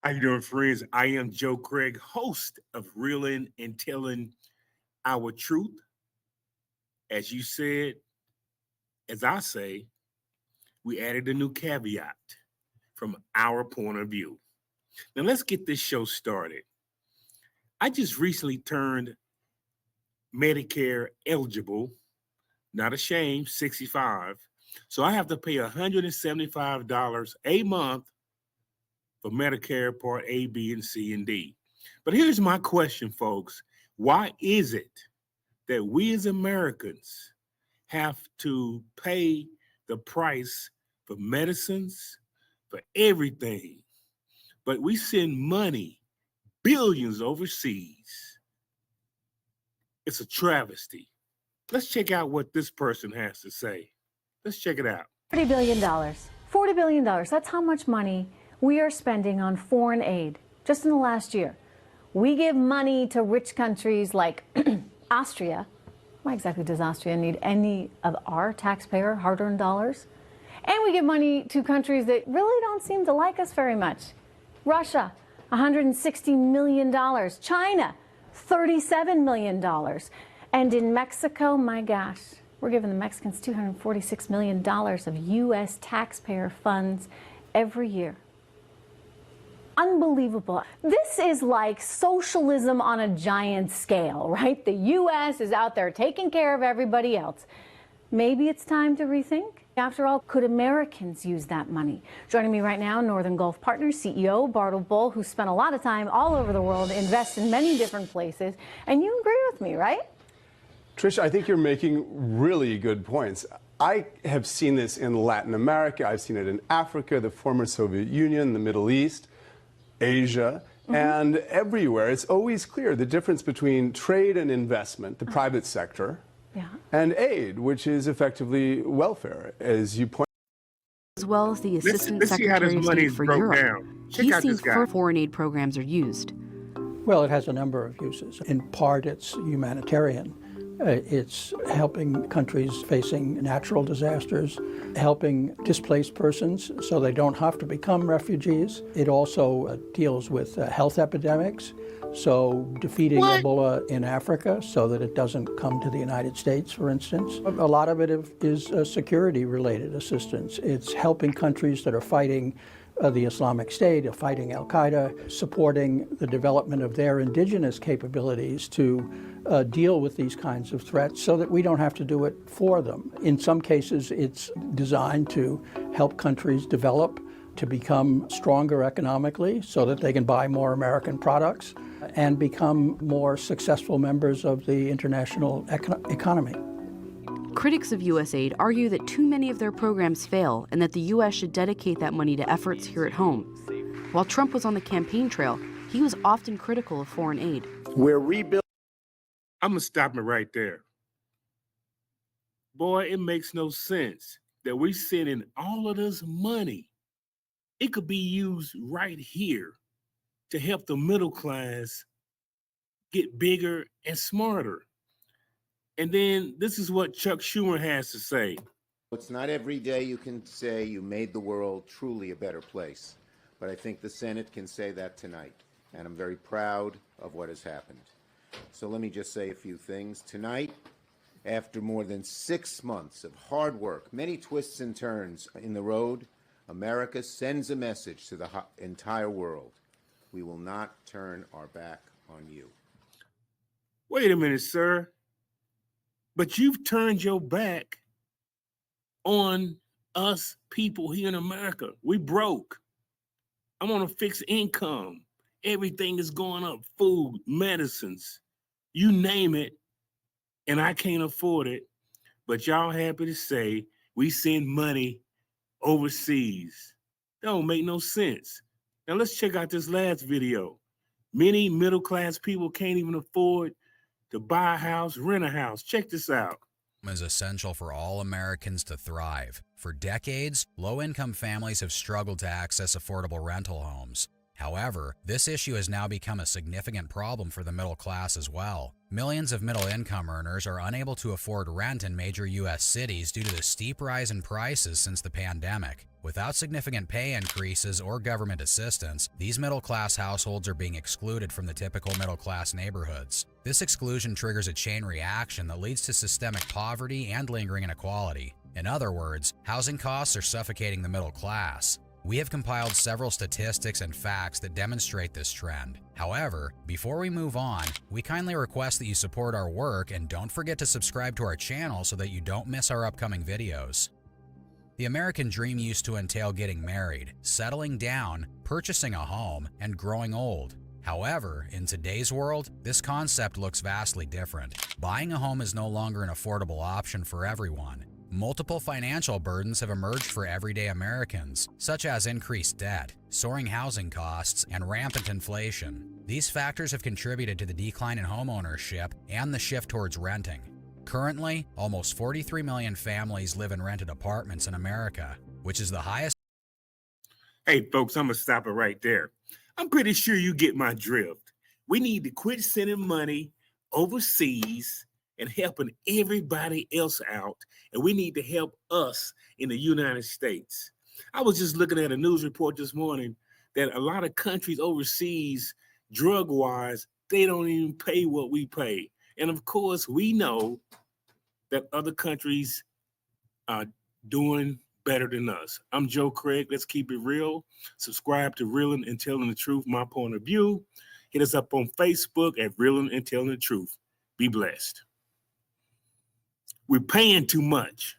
How you doing, friends? I am Joe Craig, host of Reeling and Telling Our Truth. As you said, as I say, we added a new caveat from our point of view. Now let's get this show started. I just recently turned Medicare eligible, not ashamed, 65. So I have to pay $175 a month for Medicare Part A, B, and C, and D. But here's my question, folks. Why is it that we as Americans have to pay the price for medicines, for everything, but we send money, billions overseas? It's a travesty. Let's check out what this person has to say. Let's check it out. $40 billion. $40 billion. That's how much money we are spending on foreign aid just in the last year. We give money to rich countries like Austria. Why exactly does Austria need any of our taxpayer hard-earned dollars? And we give money to countries that really don't seem to like us very much. Russia, $160 million. China, $37 million. And in Mexico, my gosh, we're giving the Mexicans $246 million of U.S. taxpayer funds every year. Unbelievable. This is like socialism on a giant scale, right? The U.S. is out there taking care of everybody else. Maybe it's time to rethink. After all, could Americans use that money? Joining me right now, Northern Gulf Partners CEO Bartle Bull, who spent a lot of time all over the world, invests in many different places. And you agree with me, right? Trish, I think you're making really good points. I have seen this in Latin America. I've seen it in Africa, the former Soviet Union, the Middle East, Asia, and everywhere. It's always clear the difference between trade and investment, the private sector, and aid, which is effectively welfare, as you point. As well as the Assistant Let's see how this Secretary of money State is for broke Europe. down. Check He out this sees guy. foreign aid programs are used. Well, it has a number of uses. In part, it's humanitarian. It's helping countries facing natural disasters, helping displaced persons so they don't have to become refugees. It also deals with health epidemics, so defeating Ebola in Africa so that it doesn't come to the United States, for instance. A lot of it is security-related assistance. It's helping countries that are fighting the Islamic State, fighting al-Qaeda, supporting the development of their indigenous capabilities to deal with these kinds of threats so that we don't have to do it for them. In some cases, it's designed to help countries develop, to become stronger economically so that they can buy more American products and become more successful members of the international economy. Critics of U.S. aid argue that too many of their programs fail and that the U.S. should dedicate that money to efforts here at home. While Trump was on the campaign trail, he was often critical of foreign aid. We're rebuilding. I'm going to stop it right there. Boy, it makes no sense that we sending all of this money. It could be used right here to help the middle class get bigger and smarter. And then this is what Chuck Schumer has to say. It's not every day you can say you made the world truly a better place, but I think the Senate can say that tonight, and I'm very proud of what has happened. So let me just say a few things. Tonight, after more than 6 months of hard work, many twists and turns in the road, America sends a message to the entire world. We will not turn our back on you. Wait a minute, sir. But you've turned your back on us people here in America. We broke. I'm on a fixed income. Everything is going up, food, medicines, you name it, and I can't afford it. But y'all happy to say we send money overseas. That don't make no sense. Now let's check out this last video. Many middle-class people can't even afford to buy a house, rent a house. Check this out. Is essential for all Americans to thrive. For decades, low-income families have struggled to access affordable rental homes. However, this issue has now become a significant problem for the middle class as well. Millions of middle-income earners are unable to afford rent in major U.S. cities due to the steep rise in prices since the pandemic. Without significant pay increases or government assistance, these middle-class households are being excluded from the typical middle-class neighborhoods. This exclusion triggers a chain reaction that leads to systemic poverty and lingering inequality. In other words, housing costs are suffocating the middle class. We have compiled several statistics and facts that demonstrate this trend. However, before we move on, we kindly request that you support our work and don't forget to subscribe to our channel so that you don't miss our upcoming videos. The American dream used to entail getting married, settling down, purchasing a home, and growing old. However, in today's world, this concept looks vastly different. Buying a home is no longer an affordable option for everyone. Multiple financial burdens have emerged for everyday Americans, such as increased debt, soaring housing costs, and rampant inflation. These factors have contributed to the decline in homeownership and the shift towards renting. Currently, almost 43 million families live in rented apartments in America, which is the highest. Hey, folks, I'm going to stop it right there. I'm pretty sure you get my drift. We need to quit sending money overseas and helping everybody else out, and we need to help us in the United States. I was just looking at a news report this morning that a lot of countries overseas, drug-wise, they don't even pay what we pay. And of course, we know that other countries are doing better than us. I'm Joe Craig. Let's keep it real. Subscribe to Reeling and Telling the Truth, My Point of View. Hit us up on Facebook at Reeling and Telling the Truth. Be blessed. We're paying too much.